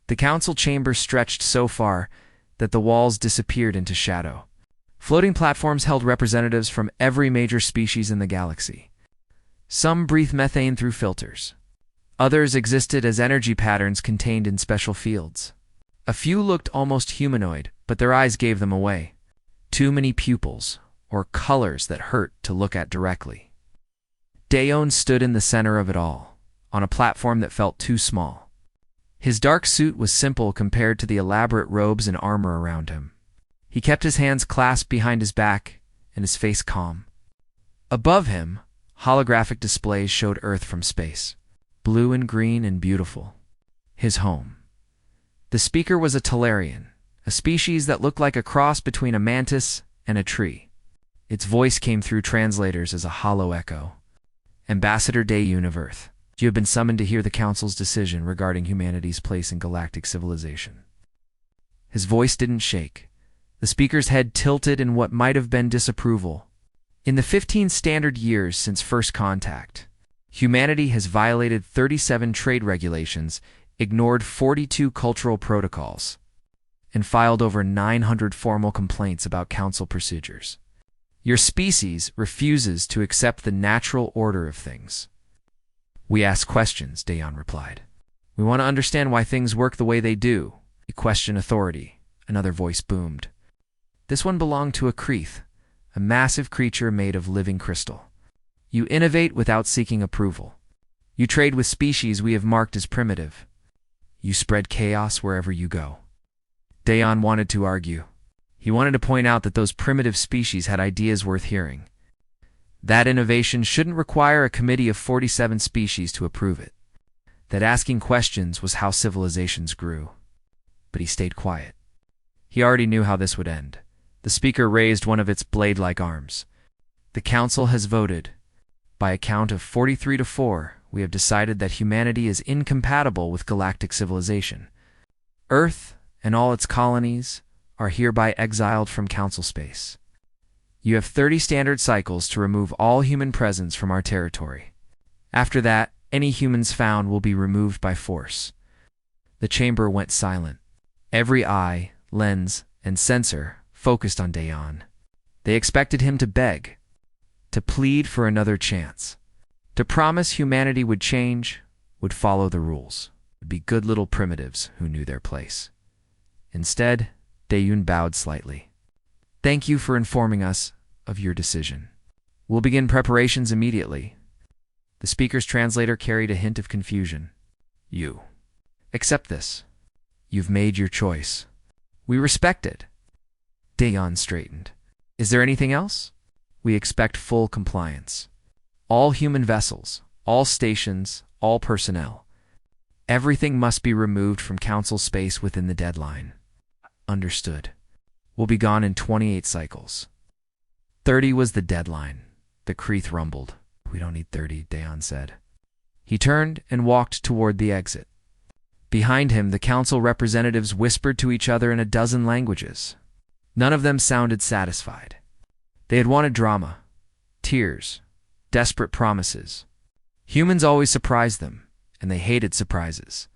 The council chamber stretched so far that the walls disappeared into shadow. Floating platforms held representatives from every major species in the galaxy. Some breathed methane through filters. Others existed as energy patterns contained in special fields. A few looked almost humanoid, but their eyes gave them away. Too many pupils, or colors that hurt to look at directly. Dayon stood in the center of it all, on a platform that felt too small. His dark suit was simple compared to the elaborate robes and armor around him. He kept his hands clasped behind his back and his face calm. Above him, holographic displays showed Earth from space, blue and green and beautiful. His home. The speaker was a Talarian, a species that looked like a cross between a mantis and a tree. Its voice came through translators as a hollow echo. Ambassador Dayon of Earth, you have been summoned to hear the Council's decision regarding humanity's place in galactic civilization. His voice didn't shake. The speaker's head tilted in what might have been disapproval. In the 15 standard years since first contact, humanity has violated 37 trade regulations, ignored 42 cultural protocols, and filed over 900 formal complaints about Council procedures. Your species refuses to accept the natural order of things. We ask questions, Dayon replied. We want to understand why things work the way they do. We question authority. Another voice boomed. This one belonged to a Kreeth, a massive creature made of living crystal. You innovate without seeking approval. You trade with species we have marked as primitive. You spread chaos wherever you go. Dayon wanted to argue. He wanted to point out that those primitive species had ideas worth hearing. That innovation shouldn't require a committee of 47 species to approve it. That asking questions was how civilizations grew. But he stayed quiet. He already knew how this would end. The speaker raised one of its blade-like arms. The Council has voted. By a count of 43-4, we have decided that humanity is incompatible with galactic civilization. Earth and all its colonies are hereby exiled from Council space. You have 30 standard cycles to remove all human presence from our territory. After that, any humans found will be removed by force. The chamber went silent. Every eye, lens, and sensor focused on Dayon. They expected him to beg, to plead for another chance, to promise humanity would change, would follow the rules, would be good little primitives who knew their place. Instead, Dayon bowed slightly. Thank you for informing us of your decision. We'll begin preparations immediately. The speaker's translator carried a hint of confusion. You. Accept this. You've made your choice. We respect it. Dayon straightened. Is there anything else? We expect full compliance. All human vessels, all stations, all personnel. Everything must be removed from Council space within the deadline. Understood. We'll be gone in 28 cycles. 30 was the deadline. The Kreeth rumbled. We don't need 30, Dayon said. He turned and walked toward the exit. Behind him, the Council representatives whispered to each other in a dozen languages. None of them sounded satisfied. They had wanted drama, tears, desperate promises. Humans always surprised them, and they hated surprises.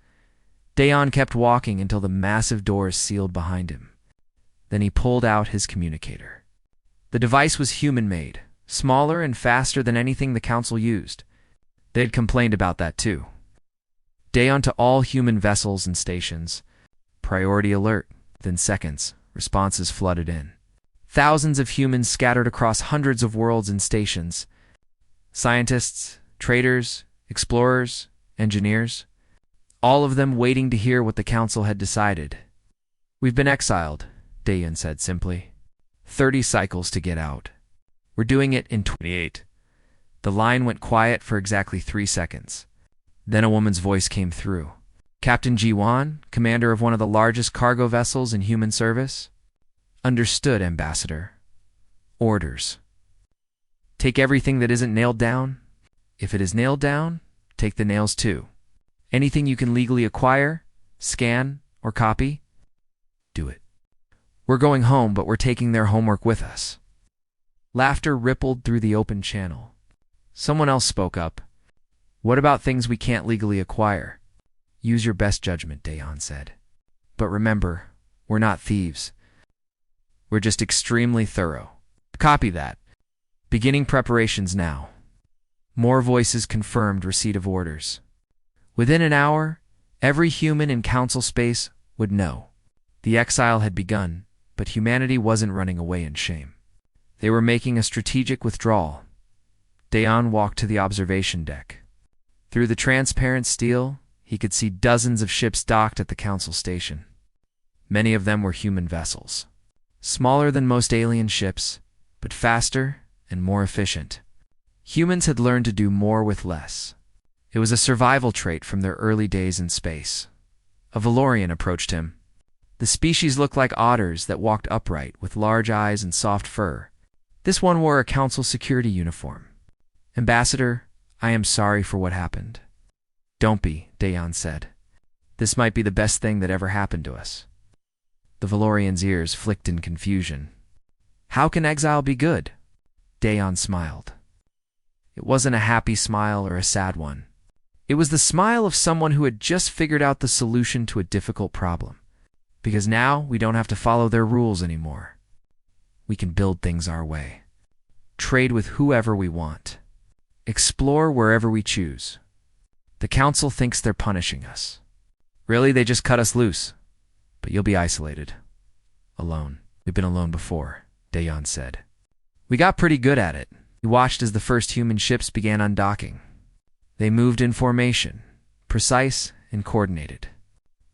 Dayon kept walking until the massive doors sealed behind him. Then he pulled out his communicator. The device was human-made, smaller and faster than anything the Council used. They had complained about that too. Dayon to all human vessels and stations. Priority alert. Within seconds, responses flooded in. Thousands of humans scattered across hundreds of worlds and stations. Scientists, traders, explorers, engineers. All of them waiting to hear what the Council had decided. We've been exiled, Dayon said simply. 30 cycles to get out. We're doing it in 28. The line went quiet for exactly 3 seconds. Then a woman's voice came through. Captain Jiwan, commander of one of the largest cargo vessels in human service? Understood, Ambassador. Orders. Take everything that isn't nailed down. If it is nailed down, take the nails too. Anything you can legally acquire, scan, or copy, do it. We're going home, but we're taking their homework with us. Laughter rippled through the open channel. Someone else spoke up. What about things we can't legally acquire? Use your best judgment, Dayon said. But remember, we're not thieves. We're just extremely thorough. Copy that. Beginning preparations now. More voices confirmed receipt of orders. Within an hour, every human in council space would know. The exile had begun, but humanity wasn't running away in shame. They were making a strategic withdrawal. Dayon walked to the observation deck. Through the transparent steel, he could see dozens of ships docked at the council station. Many of them were human vessels. Smaller than most alien ships, but faster and more efficient. Humans had learned to do more with less. It was a survival trait from their early days in space. A Valorian approached him. The species looked like otters that walked upright with large eyes and soft fur. This one wore a council security uniform. Ambassador, I am sorry for what happened. Don't be, Dayon said. This might be the best thing that ever happened to us. The Valorian's ears flicked in confusion. How can Exile be good? Dayon smiled. It wasn't a happy smile or a sad one. It was the smile of someone who had just figured out the solution to a difficult problem. Because now we don't have to follow their rules anymore. We can build things our way. Trade with whoever we want. Explore wherever we choose. The council thinks they're punishing us. Really, they just cut us loose. But you'll be isolated. Alone. We've been alone before, Dayon said. We got pretty good at it. We watched as the first human ships began undocking. They moved in formation, precise and coordinated.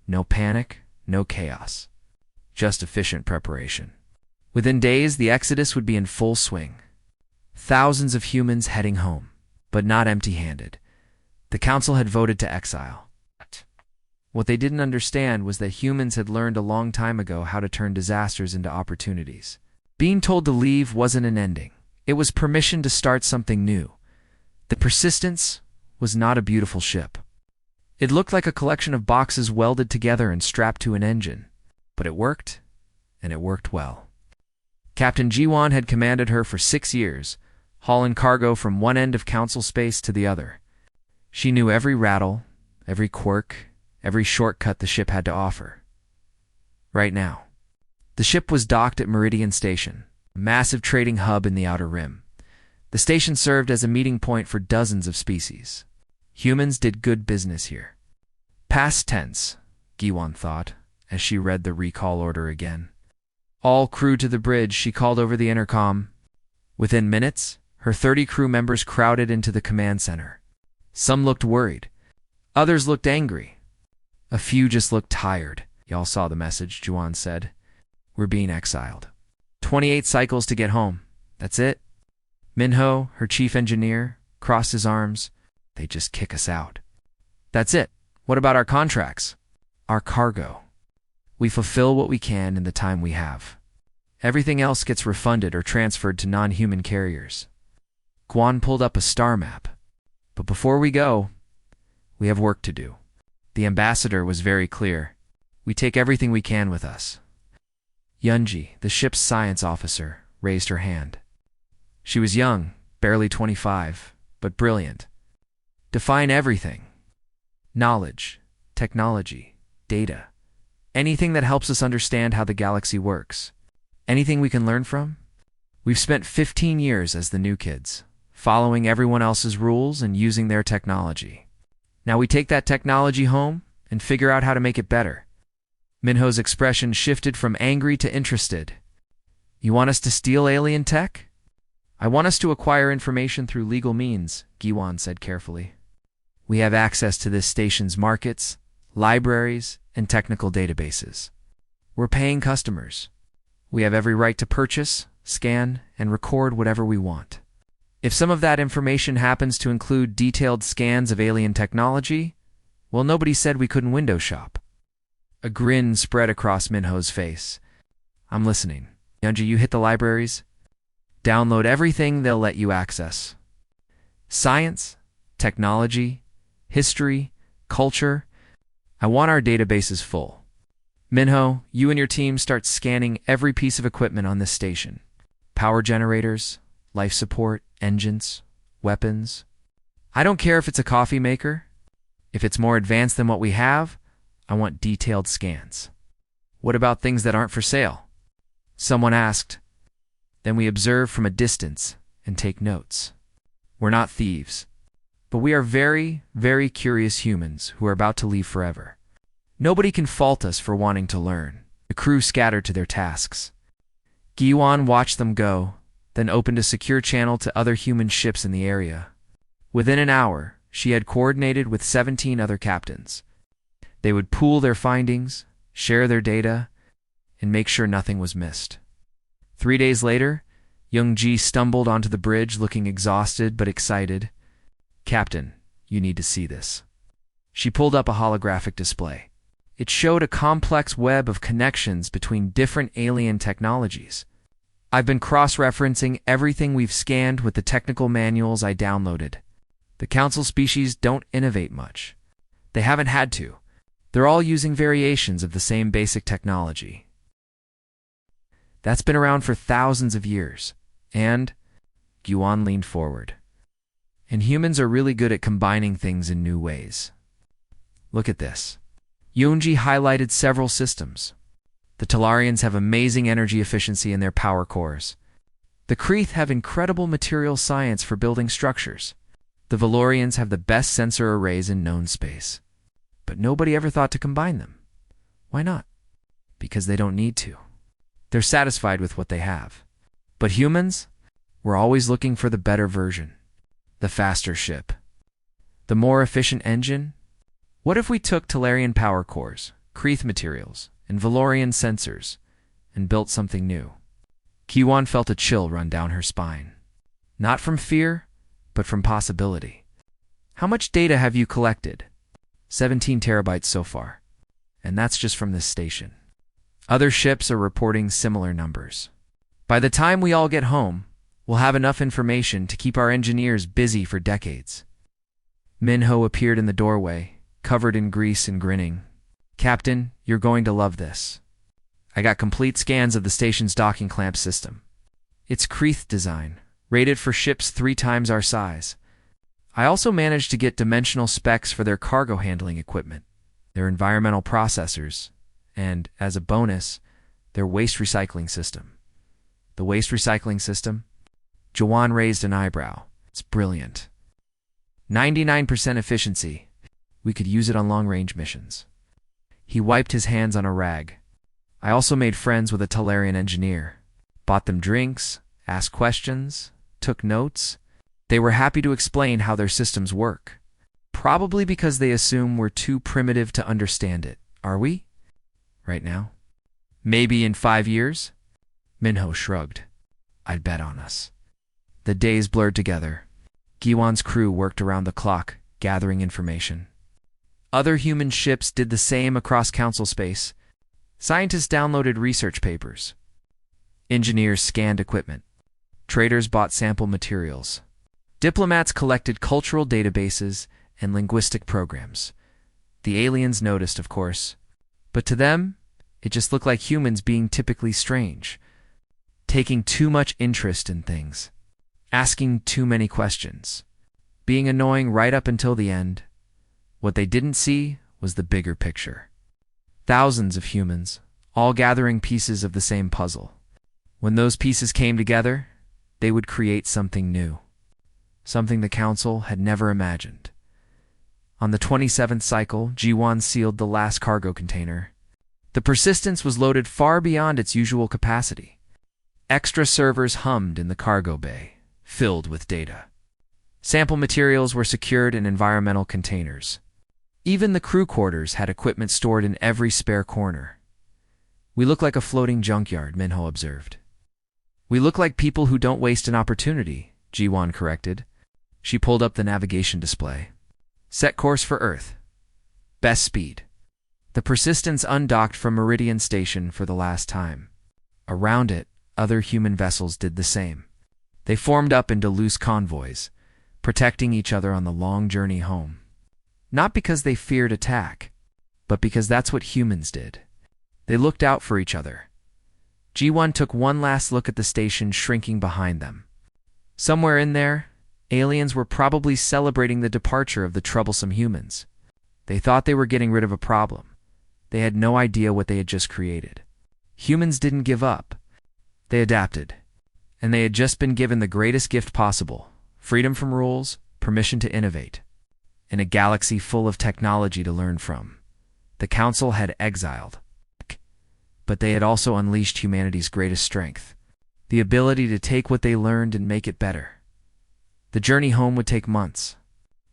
No panic, no chaos. Just efficient preparation. Within days, the exodus would be in full swing. Thousands of humans heading home, but not empty-handed. The council had voted to exile. What they didn't understand was that humans had learned a long time ago how to turn disasters into opportunities. Being told to leave wasn't an ending. It was permission to start something new. The Persistence was not a beautiful ship. It looked like a collection of boxes welded together and strapped to an engine. But it worked, and it worked well. Captain Jiwan had commanded her for 6 years, hauling cargo from one end of council space to the other. She knew every rattle, every quirk, every shortcut the ship had to offer. Right now, the ship was docked at Meridian Station, a massive trading hub in the Outer Rim. The station served as a meeting point for dozens of species. Humans did good business here. Past tense, Giwan thought, as she read the recall order again. All crew to the bridge, she called over the intercom. Within minutes, her 30 crew members crowded into the command center. Some looked worried. Others looked angry. A few just looked tired. Y'all saw the message, Juan said. We're being exiled. 28 cycles to get home. That's it. Minho, her chief engineer, crossed his arms. They just kick us out. That's it. What about our contracts? Our cargo. We fulfill what we can in the time we have. Everything else gets refunded or transferred to non-human carriers. Guan pulled up a star map. But before we go, we have work to do. The ambassador was very clear. We take everything we can with us. Yunji, the ship's science officer, raised her hand. She was young, barely 25, but brilliant. Define everything. Knowledge, technology, data. Anything that helps us understand how the galaxy works. Anything we can learn from? We've spent 15 years as the new kids, following everyone else's rules and using their technology. Now we take that technology home and figure out how to make it better. Minho's expression shifted from angry to interested. You want us to steal alien tech? I want us to acquire information through legal means, Giwan said carefully. We have access to this station's markets, libraries, and technical databases. We're paying customers. We have every right to purchase, scan, and record whatever we want. If some of that information happens to include detailed scans of alien technology, well, nobody said we couldn't window shop. A grin spread across Minho's face. I'm listening. Yunji, you hit the libraries? Download everything they'll let you access. Science, technology, history, culture. I want our databases full. Minho, you and your team start scanning every piece of equipment on this station. Power generators, life support, engines, weapons. I don't care if it's a coffee maker. If it's more advanced than what we have, I want detailed scans. What about things that aren't for sale? Someone asked. Then we observe from a distance and take notes. We're not thieves, but we are very, very curious humans who are about to leave forever. Nobody can fault us for wanting to learn. The crew scattered to their tasks. Giwan watched them go, then opened a secure channel to other human ships in the area. Within an hour, she had coordinated with 17 other captains. They would pool their findings, share their data, and make sure nothing was missed. 3 days later, Young-ji stumbled onto the bridge looking exhausted but excited. "Captain, you need to see this." She pulled up a holographic display. It showed a complex web of connections between different alien technologies. "I've been cross-referencing everything we've scanned with the technical manuals I downloaded. The Council species don't innovate much. They haven't had to. They're all using variations of the same basic technology. That's been around for thousands of years. And," Yuan leaned forward, "and humans are really good at combining things in new ways. Look at this." Yoonji highlighted several systems. The Talarians have amazing energy efficiency in their power cores. The Kreeth have incredible material science for building structures. The Valorians have the best sensor arrays in known space. But nobody ever thought to combine them. Why not? Because they don't need to. They're satisfied with what they have. But humans, we're always looking for the better version. The faster ship. The more efficient engine. What if we took Talarian power cores, Kreeth materials, and Valorian sensors, and built something new? Kiwan felt a chill run down her spine. Not from fear, but from possibility. "How much data have you collected?" 17 terabytes so far. And that's just from this station. Other ships are reporting similar numbers. By the time we all get home, we'll have enough information to keep our engineers busy for decades. Minho appeared in the doorway, covered in grease and grinning. "Captain, you're going to love this. I got complete scans of the station's docking clamp system. It's Kreeth design, rated for ships 3 times our size. I also managed to get dimensional specs for their cargo handling equipment, their environmental processors, and, as a bonus, their waste recycling system." "The waste recycling system?" Jawan raised an eyebrow. "It's brilliant. 99% efficiency. We could use it on long-range missions." He wiped his hands on a rag. "I also made friends with a Talarian engineer. Bought them drinks, asked questions, took notes. They were happy to explain how their systems work. Probably because they assume we're too primitive to understand it. Are we? Right now? Maybe in 5 years?" Minho shrugged. "I'd bet on us." The days blurred together. Giwan's crew worked around the clock, gathering information. Other human ships did the same across Council space. Scientists downloaded research papers. Engineers scanned equipment. Traders bought sample materials. Diplomats collected cultural databases and linguistic programs. The aliens noticed, of course. But to them, it just looked like humans being typically strange. Taking too much interest in things. Asking too many questions. Being annoying right up until the end. What they didn't see was the bigger picture. Thousands of humans, all gathering pieces of the same puzzle. When those pieces came together, they would create something new. Something the Council had never imagined. On the 27th cycle, G1 sealed the last cargo container. The Persistence was loaded far beyond its usual capacity. Extra servers hummed in the cargo bay, filled with data. Sample materials were secured in environmental containers. Even the crew quarters had equipment stored in every spare corner. "We look like a floating junkyard," Minho observed. "We look like people who don't waste an opportunity," G1 corrected. She pulled up the navigation display. "Set course for Earth. Best speed." The Persistence undocked from Meridian Station for the last time. Around it, other human vessels did the same. They formed up into loose convoys, protecting each other on the long journey home. Not because they feared attack, but because that's what humans did. They looked out for each other. G1 took one last look at the station shrinking behind them. Somewhere in there, aliens were probably celebrating the departure of the troublesome humans. They thought they were getting rid of a problem. They had no idea what they had just created. Humans didn't give up. They adapted. And they had just been given the greatest gift possible: freedom from rules, permission to innovate, in a galaxy full of technology to learn from. The Council had exiled, but they had also unleashed humanity's greatest strength: the ability to take what they learned and make it better. The journey home would take months,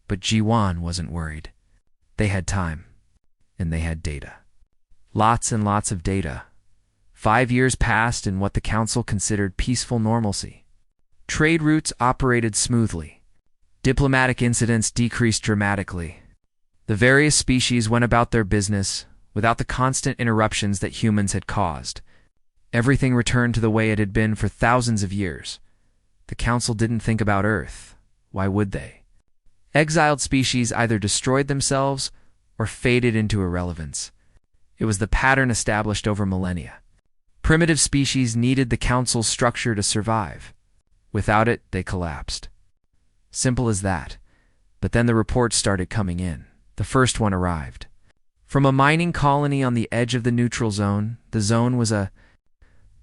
but G1 wasn't worried. They had time, and they had data. Lots and lots of data. 5 years passed in what the Council considered peaceful normalcy. Trade routes operated smoothly. Diplomatic incidents decreased dramatically. The various species went about their business without the constant interruptions that humans had caused. Everything returned to the way it had been for thousands of years. The Council didn't think about Earth. Why would they? Exiled species either destroyed themselves or faded into irrelevance. It was the pattern established over millennia. Primitive species needed the Council's structure to survive. Without it, they collapsed. Simple as that. But then the reports started coming in. The first one arrived. From a mining colony on the edge of the neutral zone, the zone was a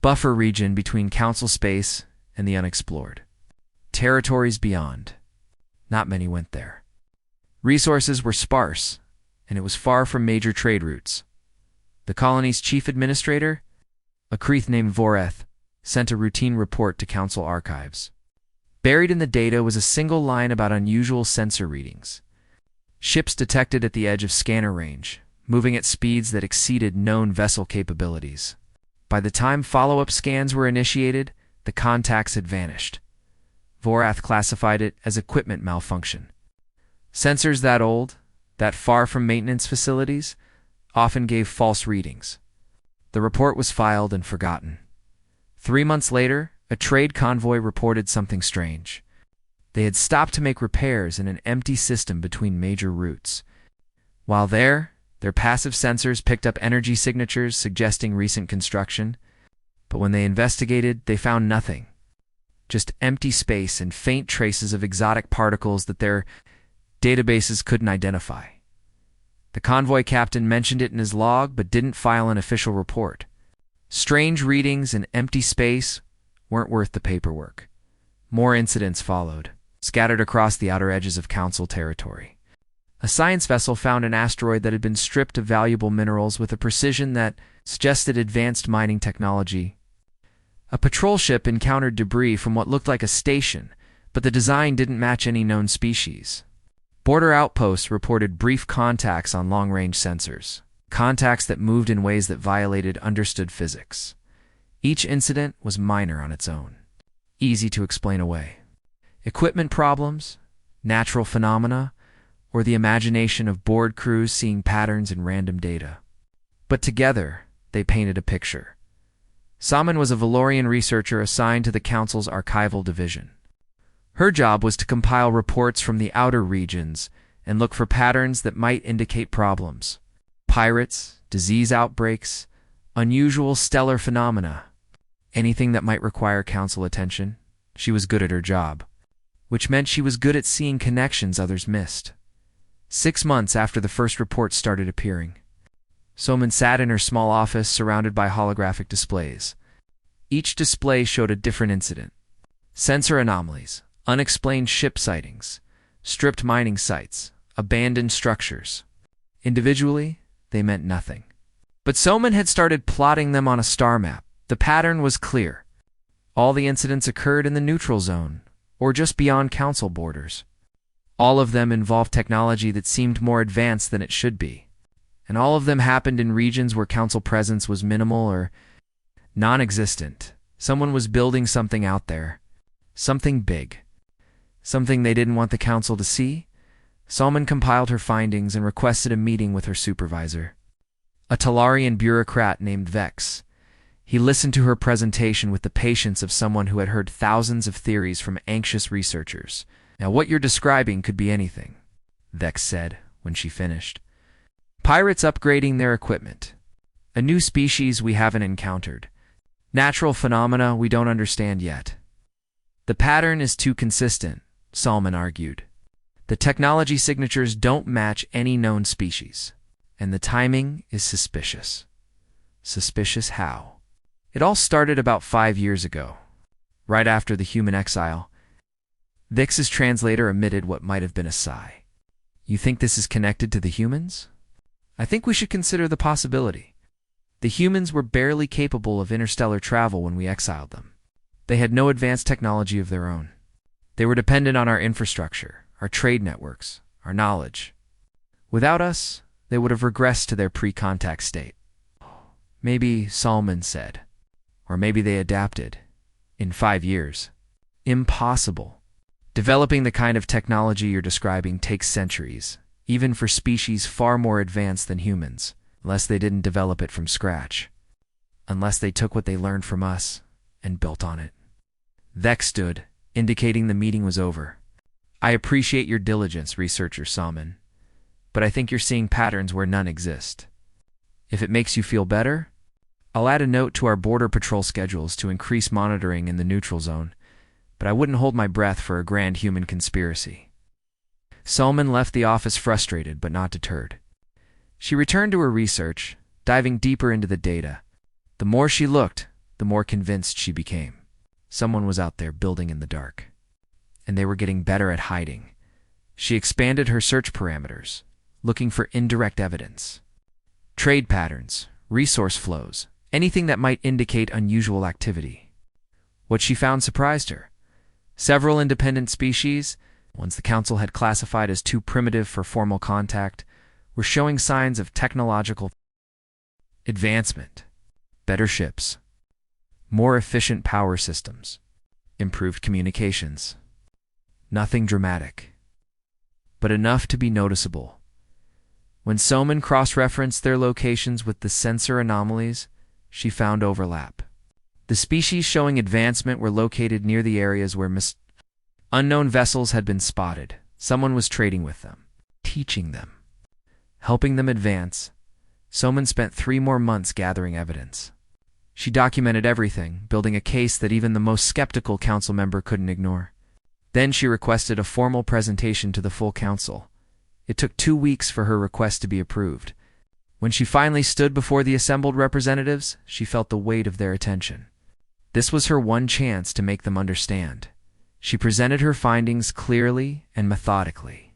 buffer region between Council space and the unexplored. Territories beyond. Not many went there. Resources were sparse, and it was far from major trade routes. The colony's chief administrator, a Creeth named Voreth, sent a routine report to Council archives. Buried in the data was a single line about unusual sensor readings. Ships detected at the edge of scanner range, moving at speeds that exceeded known vessel capabilities. By the time follow-up scans were initiated, the contacts had vanished. Vorath classified it as equipment malfunction. Sensors that old, that far from maintenance facilities, often gave false readings. The report was filed and forgotten. 3 months later, a trade convoy reported something strange. They had stopped to make repairs in an empty system between major routes. While there, their passive sensors picked up energy signatures suggesting recent construction. But when they investigated, they found nothing. Just empty space and faint traces of exotic particles that their databases couldn't identify. The convoy captain mentioned it in his log, but didn't file an official report. Strange readings and empty space weren't worth the paperwork. More incidents followed, scattered across the outer edges of Council territory. A science vessel found an asteroid that had been stripped of valuable minerals with a precision that suggested advanced mining technology. A patrol ship encountered debris from what looked like a station, but the design didn't match any known species. Border outposts reported brief contacts on long-range sensors, contacts that moved in ways that violated understood physics. Each incident was minor on its own, easy to explain away. Equipment problems, natural phenomena, or the imagination of bored crews seeing patterns in random data. But together, they painted a picture. Salmon was a Valorian researcher assigned to the Council's archival division. Her job was to compile reports from the outer regions and look for patterns that might indicate problems. Pirates, disease outbreaks, unusual stellar phenomena. Anything that might require Council attention. She was good at her job, which meant she was good at seeing connections others missed. 6 months after the first reports started appearing, Soman sat in her small office surrounded by holographic displays. Each display showed a different incident. Sensor anomalies, unexplained ship sightings, stripped mining sites, abandoned structures. Individually, they meant nothing. But Soman had started plotting them on a star map. The pattern was clear. All the incidents occurred in the neutral zone, or just beyond Council borders. All of them involved technology that seemed more advanced than it should be. And all of them happened in regions where Council presence was minimal or non-existent. Someone was building something out there. Something big. Something they didn't want the Council to see. Salman compiled her findings and requested a meeting with her supervisor, a Talarian bureaucrat named Vex. He listened to her presentation with the patience of someone who had heard thousands of theories from anxious researchers. "Now, what you're describing could be anything," Vex said when she finished. "Pirates upgrading their equipment. A new species we haven't encountered. Natural phenomena we don't understand yet." "The pattern is too consistent," Salman argued. The technology signatures don't match any known species, and the timing is suspicious. Suspicious how? It all started about 5 years ago, right after the human exile. Vix's translator emitted what might have been a sigh. You think this is connected to the humans? I think we should consider the possibility. The humans were barely capable of interstellar travel when we exiled them. They had no advanced technology of their own. They were dependent on our infrastructure, our trade networks, our knowledge. Without us, they would have regressed to their pre-contact state. Maybe, Solomon said. Or maybe they adapted. In 5 years. Impossible. Developing the kind of technology you're describing takes centuries, even for species far more advanced than humans, unless they didn't develop it from scratch. Unless they took what they learned from us and built on it. Vex stood, indicating the meeting was over. I appreciate your diligence, researcher Salmon, but I think you're seeing patterns where none exist. If it makes you feel better, I'll add a note to our border patrol schedules to increase monitoring in the neutral zone, but I wouldn't hold my breath for a grand human conspiracy. Salmon left the office frustrated but not deterred. She returned to her research, diving deeper into the data. The more she looked, the more convinced she became. Someone was out there building in the dark, and they were getting better at hiding. She expanded her search parameters, looking for indirect evidence. Trade patterns, resource flows, anything that might indicate unusual activity. What she found surprised her. Several independent species, ones the Council had classified as too primitive for formal contact, were showing signs of technological advancement. Better ships, more efficient power systems, improved communications. Nothing dramatic, but enough to be noticeable. When Soman cross-referenced their locations with the sensor anomalies, she found overlap. The species showing advancement were located near the areas where unknown vessels had been spotted. Someone was trading with them, teaching them, helping them advance. Soman spent 3 more months gathering evidence. She documented everything, building a case that even the most skeptical council member couldn't ignore. Then she requested a formal presentation to the full council. It took 2 weeks for her request to be approved. When she finally stood before the assembled representatives, she felt the weight of their attention. This was her one chance to make them understand. She presented her findings clearly and methodically.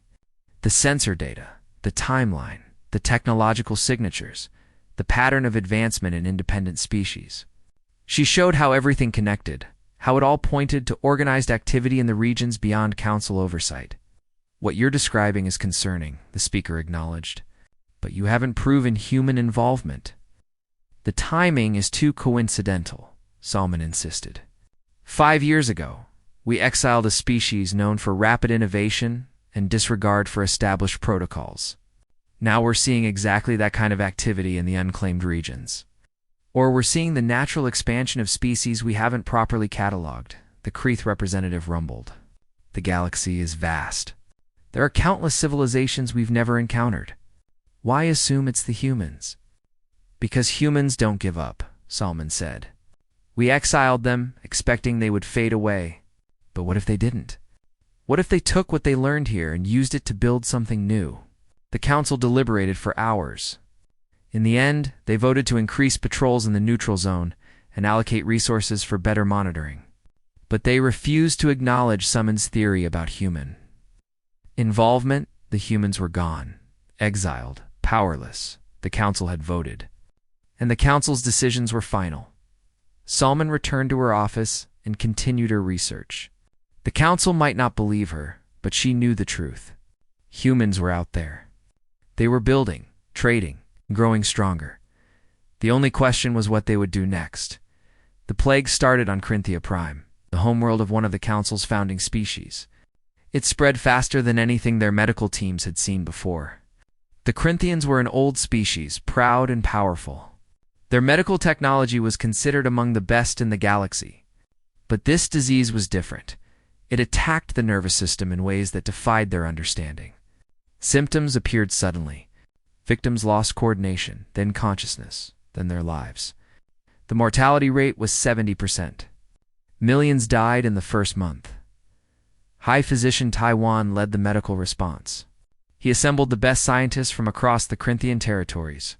The sensor data, the timeline, the technological signatures, the pattern of advancement in independent species. She showed how everything connected, how it all pointed to organized activity in the regions beyond council oversight. What you're describing is concerning, the speaker acknowledged, but you haven't proven human involvement. The timing is too coincidental, Salman insisted. 5 years ago, we exiled a species known for rapid innovation and disregard for established protocols. Now we're seeing exactly that kind of activity in the unclaimed regions. Or we're seeing the natural expansion of species we haven't properly cataloged, the Kreeth representative rumbled. The galaxy is vast. There are countless civilizations we've never encountered. Why assume it's the humans? Because humans don't give up, Salman said. We exiled them, expecting they would fade away. But what if they didn't? What if they took what they learned here and used it to build something new? The council deliberated for hours. In the end, they voted to increase patrols in the neutral zone and allocate resources for better monitoring. But they refused to acknowledge Summon's theory about human involvement. The humans were gone, exiled, powerless. The council had voted, and the council's decisions were final. Salman returned to her office and continued her research. The council might not believe her, but she knew the truth. Humans were out there. They were building, trading, growing stronger. The only question was what they would do next. The plague started on Corinthia Prime, the homeworld of one of the council's founding species. It spread faster than anything their medical teams had seen before. The Corinthians were an old species, proud and powerful. Their medical technology was considered among the best in the galaxy. But this disease was different. It attacked the nervous system in ways that defied their understanding. Symptoms appeared suddenly. Victims lost coordination, then consciousness, then their lives. The mortality rate was 70%. Millions died in the first month. High Physician Taiwan led the medical response. He assembled the best scientists from across the Corinthian territories.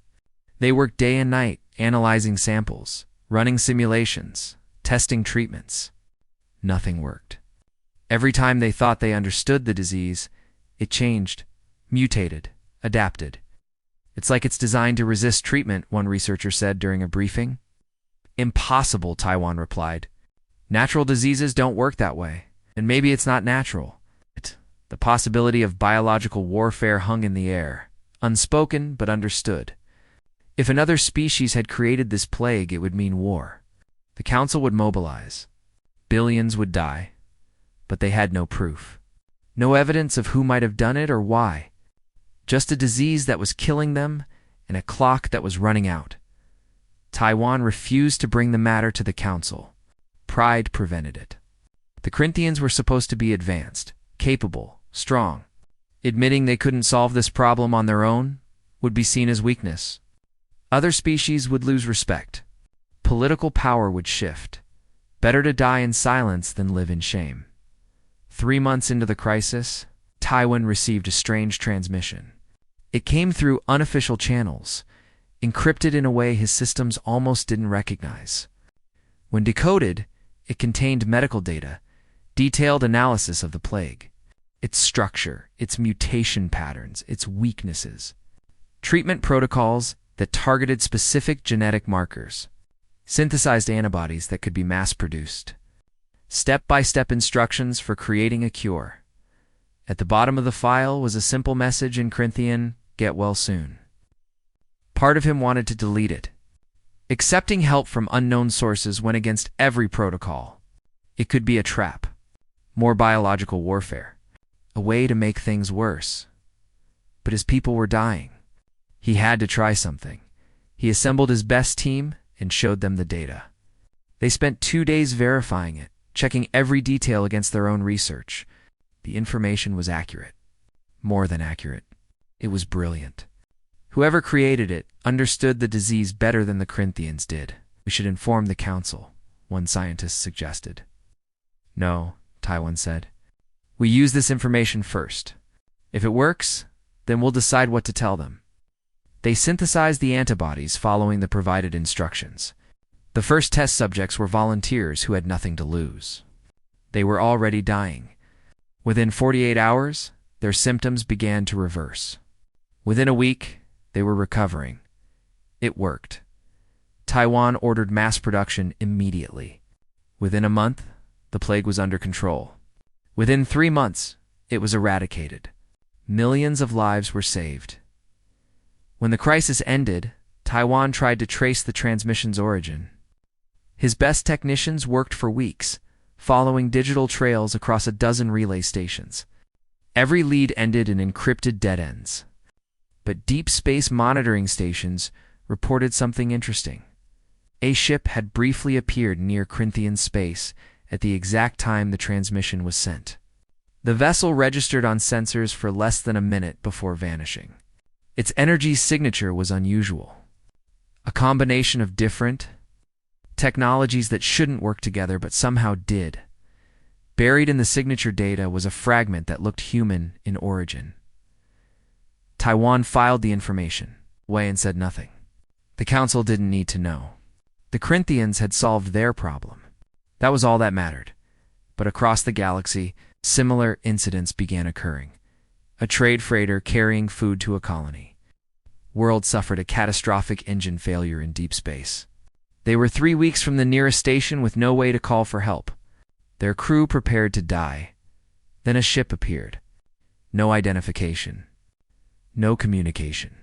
They worked day and night, analyzing samples, running simulations, testing treatments. Nothing worked. Every time they thought they understood the disease, it changed, mutated, adapted. It's like it's designed to resist treatment, one researcher said during a briefing. Impossible, Taiwan replied. Natural diseases don't work that way, and maybe it's not natural. The possibility of biological warfare hung in the air, unspoken but understood. If another species had created this plague, it would mean war. The council would mobilize. Billions would die, but they had no proof. No evidence of who might have done it or why. Just a disease that was killing them and a clock that was running out. Taiwan refused to bring the matter to the council. Pride prevented it. The Corinthians were supposed to be advanced, capable, strong. Admitting they couldn't solve this problem on their own would be seen as weakness. Other species would lose respect. Political power would shift. Better to die in silence than live in shame. 3 months into the crisis, Taiwan received a strange transmission. It came through unofficial channels, encrypted in a way his systems almost didn't recognize. When decoded, it contained medical data, detailed analysis of the plague, its structure, its mutation patterns, its weaknesses, treatment protocols that targeted specific genetic markers, synthesized antibodies that could be mass-produced, step-by-step instructions for creating a cure. At the bottom of the file was a simple message in Corinthian, "Get well soon." Part of him wanted to delete it. Accepting help from unknown sources went against every protocol. It could be a trap, more biological warfare, a way to make things worse. But his people were dying. He had to try something. He assembled his best team and showed them the data. They spent 2 days verifying it, checking every detail against their own research. The information was accurate. More than accurate. It was brilliant. Whoever created it understood the disease better than the Corinthians did. We should inform the council, one scientist suggested. No, Taiwan said. We use this information first. If it works, then we'll decide what to tell them. They synthesized the antibodies following the provided instructions. The first test subjects were volunteers who had nothing to lose. They were already dying. Within 48 hours, their symptoms began to reverse. Within a week, they were recovering. It worked. Taiwan ordered mass production immediately. Within a month, the plague was under control. Within 3 months, it was eradicated. Millions of lives were saved. When the crisis ended, Taiwan tried to trace the transmission's origin. His best technicians worked for weeks, following digital trails across a dozen relay stations. Every lead ended in encrypted dead ends. But deep space monitoring stations reported something interesting. A ship had briefly appeared near Corinthian space at the exact time the transmission was sent. The vessel registered on sensors for less than a minute before vanishing. Its energy signature was unusual. A combination of different technologies that shouldn't work together but somehow did. Buried in the signature data was a fragment that looked human in origin. Taiwan filed the information away and said nothing. The council didn't need to know. The Corinthians had solved their problem. That was all that mattered. But across the galaxy, similar incidents began occurring. A trade freighter carrying food to a colony. World suffered a catastrophic engine failure in deep space. They were 3 weeks from the nearest station with no way to call for help. Their crew prepared to die. Then a ship appeared. No identification. No communication.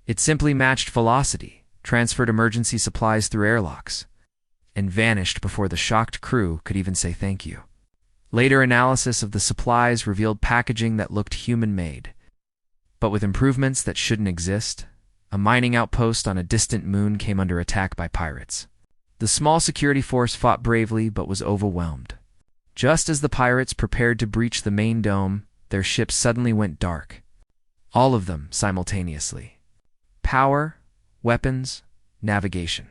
It simply matched velocity, transferred emergency supplies through airlocks, and vanished before the shocked crew could even say thank you. Later analysis of the supplies revealed packaging that looked human-made. But with improvements that shouldn't exist, a mining outpost on a distant moon came under attack by pirates. The small security force fought bravely but was overwhelmed. Just as the pirates prepared to breach the main dome, their ship suddenly went dark. All of them simultaneously. Power, weapons, navigation.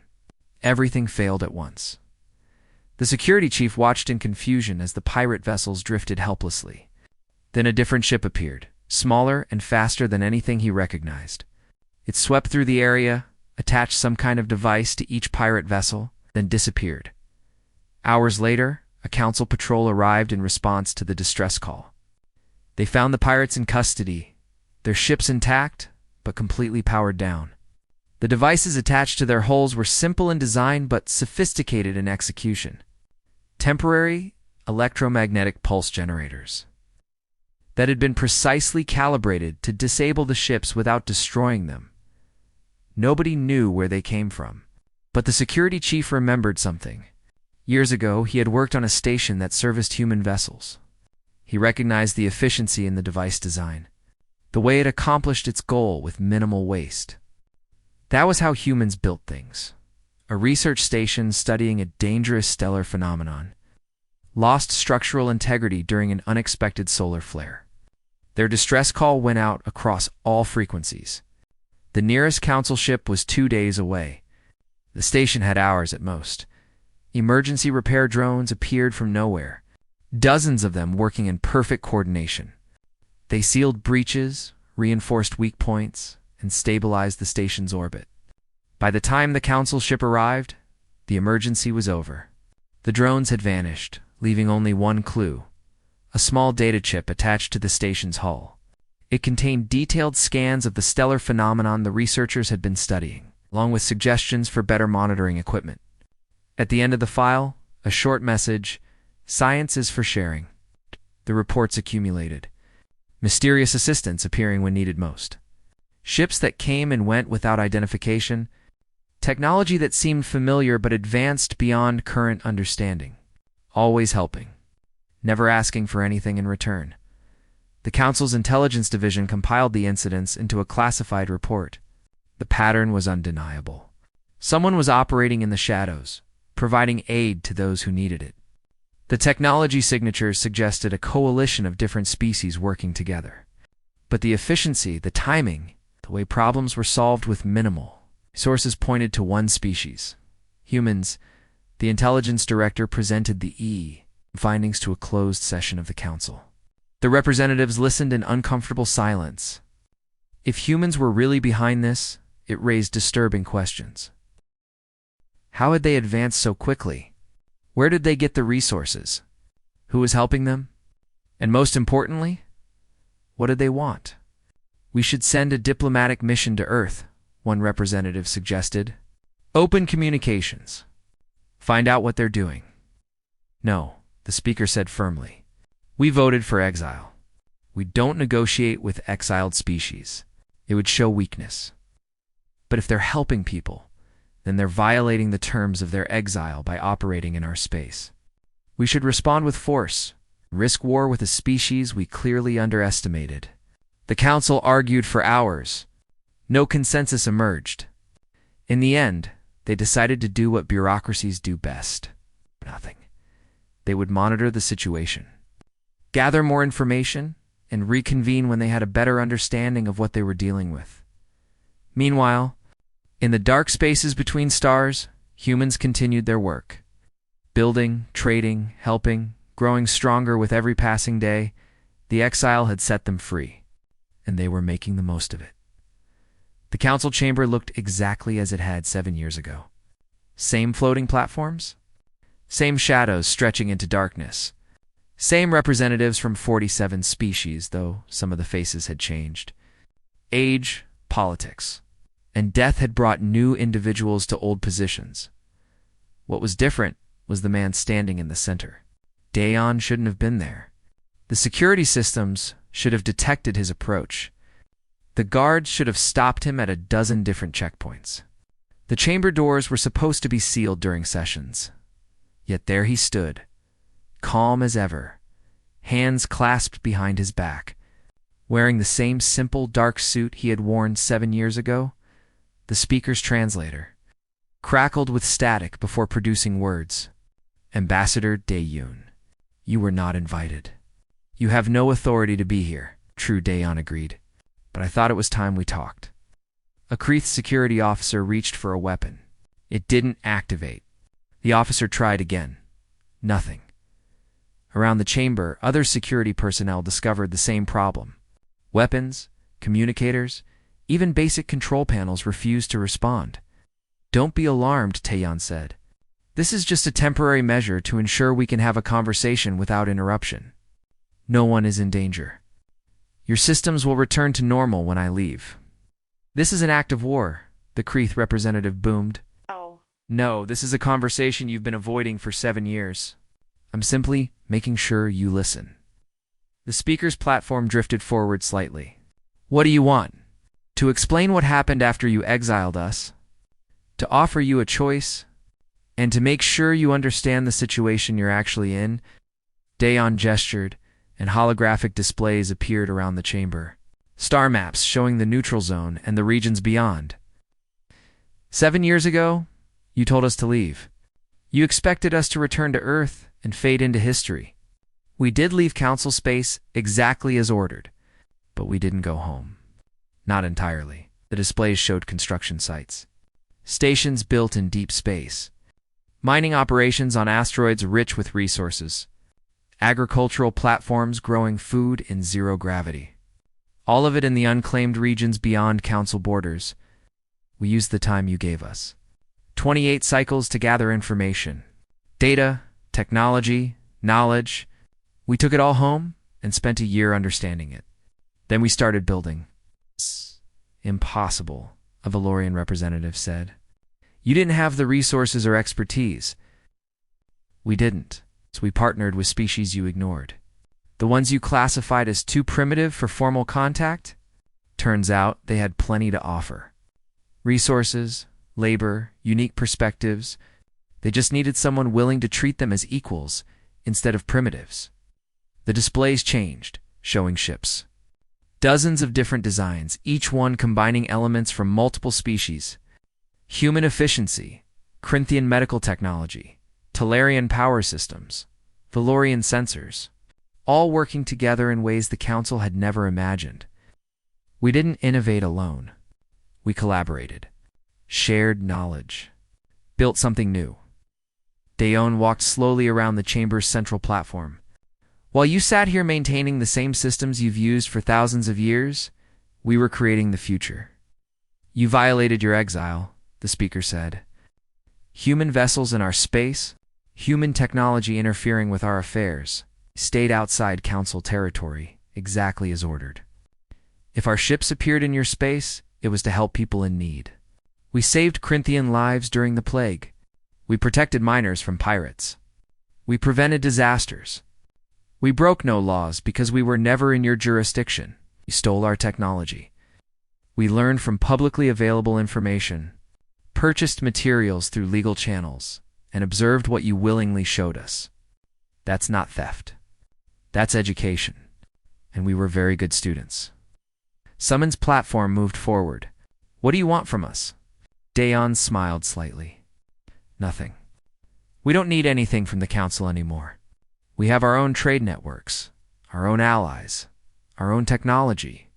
Everything failed at once. The security chief watched in confusion as the pirate vessels drifted helplessly. Then a different ship appeared, smaller and faster than anything he recognized. It swept through the area, attached some kind of device to each pirate vessel, then disappeared. Hours later, a council patrol arrived in response to the distress call. They found the pirates in custody, their ships intact, but completely powered down. The devices attached to their hulls were simple in design but sophisticated in execution. Temporary electromagnetic pulse generators that had been precisely calibrated to disable the ships without destroying them. Nobody knew where they came from, but the security chief remembered something. Years ago, he had worked on a station that serviced human vessels. He recognized the efficiency in the device design, the way it accomplished its goal with minimal waste. That was how humans built things. A research station studying a dangerous stellar phenomenon lost structural integrity during an unexpected solar flare. Their distress call went out across all frequencies. The nearest council ship was 2 days away. The station had hours at most. Emergency repair drones appeared from nowhere, dozens of them working in perfect coordination. They sealed breaches, reinforced weak points, and stabilized the station's orbit. By the time the council ship arrived, the emergency was over. The drones had vanished, leaving only one clue: a small data chip attached to the station's hull. It contained detailed scans of the stellar phenomenon the researchers had been studying, along with suggestions for better monitoring equipment. At the end of the file, a short message: "Science is for sharing." The reports accumulated, mysterious assistance appearing when needed most. Ships that came and went without identification, technology that seemed familiar but advanced beyond current understanding. Always helping, never asking for anything in return. The Council's intelligence division compiled the incidents into a classified report. The pattern was undeniable. Someone was operating in the shadows, providing aid to those who needed it. The technology signatures suggested a coalition of different species working together. But the efficiency, the timing, the way problems were solved with minimal sources pointed to one species. Humans. The intelligence director presented the findings to a closed session of the council. The representatives listened in uncomfortable silence. If humans were really behind this, it raised disturbing questions. How had they advanced so quickly? Where did they get the resources? Who was helping them? And most importantly, what did they want? "We should send a diplomatic mission to Earth," one representative suggested. "Open communications. Find out what they're doing." "No," the speaker said firmly. "We voted for Exile. We don't negotiate with exiled species. It would show weakness. But if they're helping people, then they're violating the terms of their exile by operating in our space. We should respond with force, risk war with a species we clearly underestimated." The council argued for hours. No consensus emerged. In the end, they decided to do what bureaucracies do best: nothing. They would monitor the situation, gather more information, and reconvene when they had a better understanding of what they were dealing with. Meanwhile, in the dark spaces between stars, humans continued their work. Building, trading, helping, growing stronger with every passing day, the exile had set them free, and they were making the most of it. The council chamber looked exactly as it had 7 years ago. Same floating platforms, same shadows stretching into darkness, same representatives from 47 species, though some of the faces had changed. Age, politics, and death had brought new individuals to old positions. What was different was the man standing in the center. Dayon shouldn't have been there. The security systems should have detected his approach. The guards should have stopped him at a dozen different checkpoints. The chamber doors were supposed to be sealed during sessions. Yet there he stood, calm as ever, hands clasped behind his back, wearing the same simple dark suit he had worn 7 years ago. The speaker's translator crackled with static before producing words. "Ambassador Dayon, you were not invited. You have no authority to be here." True, Dayon agreed. "But I thought it was time we talked." A Kreeth security officer reached for a weapon. It didn't activate. The officer tried again. Nothing. Around the chamber, other security personnel discovered the same problem. Weapons, communicators, even basic control panels refused to respond. "Don't be alarmed," Taeyeon said. "This is just a temporary measure to ensure we can have a conversation without interruption. No one is in danger. Your systems will return to normal when I leave." "This is an act of war," the Kreeth representative boomed. Oh. "No, this is a conversation you've been avoiding for 7 years. I'm simply making sure you listen." The speaker's platform drifted forward slightly. "What do you want? To explain what happened after you exiled us? To offer you a choice? And to make sure you understand the situation you're actually in?" Daeon gestured, and holographic displays appeared around the chamber. Star maps showing the neutral zone and the regions beyond. "7 years ago, you told us to leave. You expected us to return to Earth and fade into history. We did leave Council space exactly as ordered, but we didn't go home. Not entirely." The displays showed construction sites. Stations built in deep space. Mining operations on asteroids rich with resources. Agricultural platforms growing food in zero gravity. All of it in the unclaimed regions beyond Council borders. We used the time you gave us. 28 cycles to gather information. Data, technology, knowledge. We took it all home and spent a year understanding it. Then we started building. "Impossible," a Valorian representative said. "You didn't have the resources or expertise." "We didn't. So we partnered with species you ignored. The ones you classified as too primitive for formal contact? Turns out they had plenty to offer. Resources, labor, unique perspectives. They just needed someone willing to treat them as equals instead of primitives." The displays changed, showing ships. Dozens of different designs, each one combining elements from multiple species. Human efficiency, Corinthian medical technology, Talarian power systems, Valorian sensors, all working together in ways the Council had never imagined. We didn't innovate alone. We collaborated, shared knowledge, built something new. Daeon walked slowly around the chamber's central platform. "While you sat here maintaining the same systems you've used for thousands of years, we were creating the future. You violated your exile," the speaker said. "Human vessels in our space, human technology interfering with our affairs, stayed outside Council territory, exactly as ordered. If our ships appeared in your space, it was to help people in need. We saved Corinthian lives during the plague. We protected miners from pirates. We prevented disasters. We broke no laws because we were never in your jurisdiction. You stole our technology. We learned from publicly available information, purchased materials through legal channels, and observed what you willingly showed us. That's not theft. That's education. And we were very good students." Summon's platform moved forward. "What do you want from us?" Daeon smiled slightly. "Nothing. We don't need anything from the Council anymore. We have our own trade networks, our own allies, our own technology.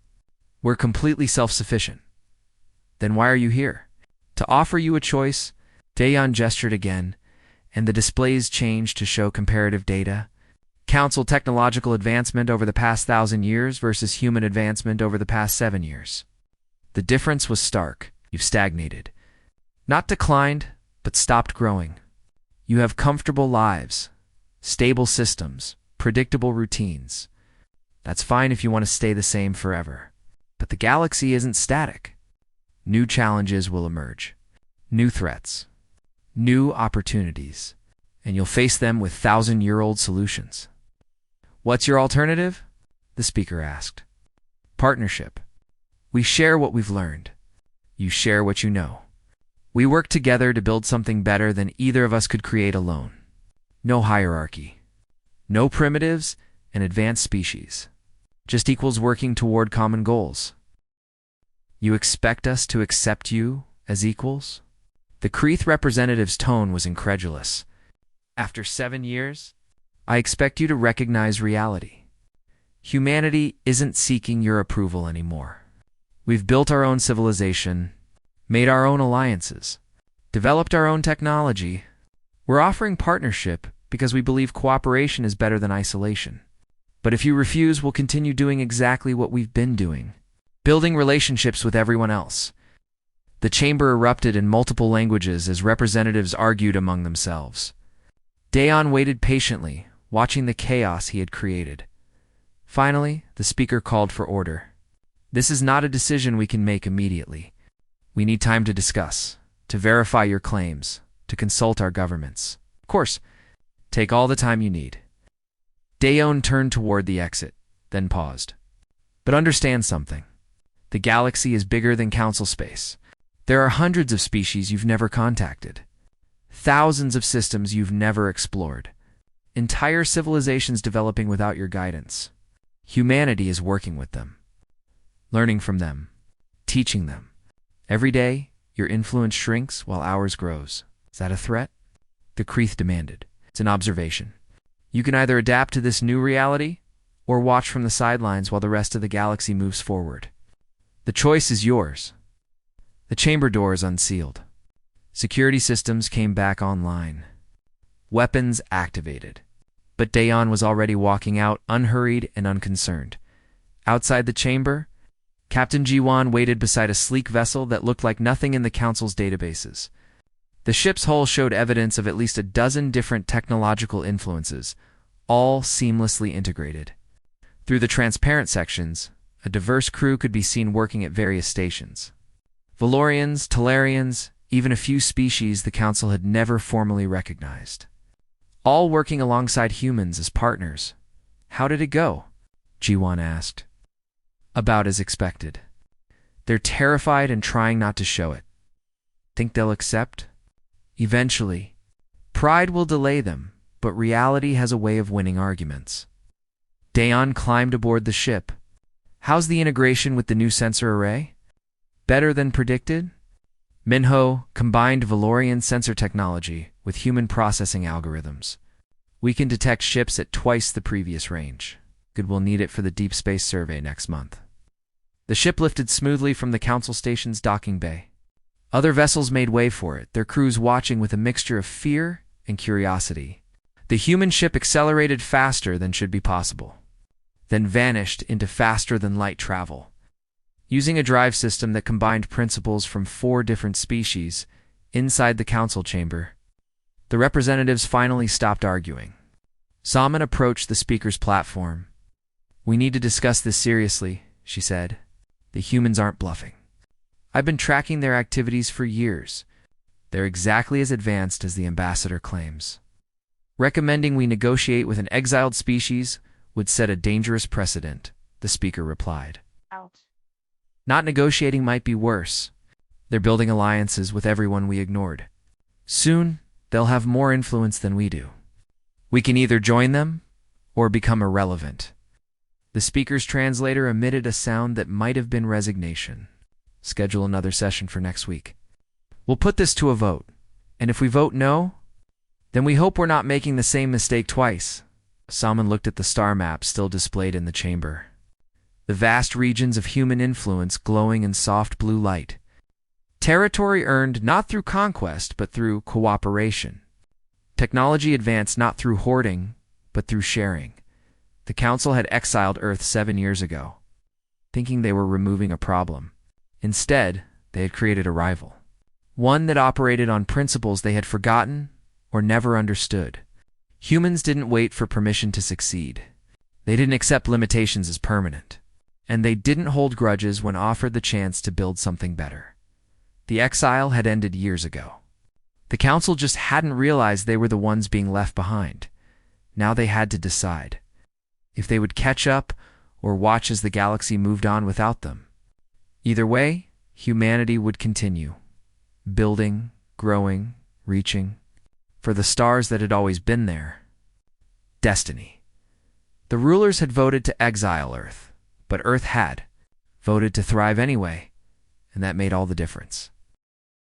We're completely self-sufficient. Then why are you here?" "To offer you a choice." Daeon gestured again, and the displays changed to show comparative data. Council technological advancement over the past 1,000 years versus human advancement over the past 7 years. The difference was stark. You've stagnated. Not declined, but stopped growing. You have comfortable lives, stable systems, predictable routines. That's fine if you want to stay the same forever. But the galaxy isn't static. New challenges will emerge. New threats. New opportunities. And you'll face them with 1,000-year-old solutions. "What's your alternative?" the speaker asked. "Partnership. We share what we've learned. You share what you know. We work together to build something better than either of us could create alone. No hierarchy. No primitives and advanced species. Just equals working toward common goals." "You expect us to accept you as equals?" The Kreeth representative's tone was incredulous. "After 7 years? I expect you to recognize reality. Humanity isn't seeking your approval anymore. We've built our own civilization, made our own alliances, developed our own technology. We're offering partnership because we believe cooperation is better than isolation. But if you refuse, we'll continue doing exactly what we've been doing, building relationships with everyone else. The chamber erupted in multiple languages as representatives argued among themselves. Dayon waited patiently, watching the chaos he had created. Finally, the speaker called for order. This is not a decision we can make immediately. We need time to discuss, to verify your claims, to consult our governments. Of course, take all the time you need. Dayon turned toward the exit, then paused. But understand something. The galaxy is bigger than council space. There are hundreds of species you've never contacted. Thousands of systems you've never explored. Entire civilizations developing without your guidance. Humanity is working with them, learning from them, teaching them. Every day, your influence shrinks while ours grows. Is that a threat? The Kreeth demanded. It's an observation. You can either adapt to this new reality or watch from the sidelines while the rest of the galaxy moves forward. The choice is yours. The chamber doors unsealed. Security systems came back online. Weapons activated. But Dayon was already walking out, unhurried and unconcerned. Outside the chamber, Captain Jiwan waited beside a sleek vessel that looked like nothing in the Council's databases. The ship's hull showed evidence of at least a dozen different technological influences, all seamlessly integrated. Through the transparent sections, a diverse crew could be seen working at various stations. Valorians, Talarians, even a few species the Council had never formally recognized. All working alongside humans as partners. How did it go? Jiwan asked. About as expected. They're terrified and trying not to show it. Think they'll accept? Eventually. Pride will delay them, but reality has a way of winning arguments. Dayon climbed aboard the ship. How's the integration with the new sensor array? Better than predicted? Minho combined Valorian sensor technology with human processing algorithms. We can detect ships at twice the previous range. We'll need it for the Deep Space Survey next month. The ship lifted smoothly from the Council Station's docking bay. Other vessels made way for it, their crews watching with a mixture of fear and curiosity. The human ship accelerated faster than should be possible, then vanished into faster-than-light travel. Using a drive system that combined principles from 4 different species inside the council chamber, the representatives finally stopped arguing. Salmon approached the speaker's platform. We need to discuss this seriously, she said. The humans aren't bluffing. I've been tracking their activities for years. They're exactly as advanced as the ambassador claims. Recommending we negotiate with an exiled species would set a dangerous precedent, the speaker replied. Ouch. Not negotiating might be worse. They're building alliances with everyone we ignored. Soon, they'll have more influence than we do. We can either join them or become irrelevant. The speaker's translator emitted a sound that might have been resignation. Schedule another session for next week. We'll put this to a vote, and if we vote no, then we hope we're not making the same mistake twice. Salmon looked at the star map still displayed in the chamber. The vast regions of human influence glowing in soft blue light. Territory earned not through conquest, but through cooperation. Technology advanced not through hoarding, but through sharing. The Council had exiled Earth 7 years ago, thinking they were removing a problem. Instead, they had created a rival. One that operated on principles they had forgotten or never understood. Humans didn't wait for permission to succeed. They didn't accept limitations as permanent. And they didn't hold grudges when offered the chance to build something better. The exile had ended years ago. The Council just hadn't realized they were the ones being left behind. Now they had to decide if they would catch up or watch as the galaxy moved on without them. Either way, humanity would continue, building, growing, reaching, for the stars that had always been there. Destiny. The rulers had voted to exile Earth, but Earth had voted to thrive anyway, and that made all the difference.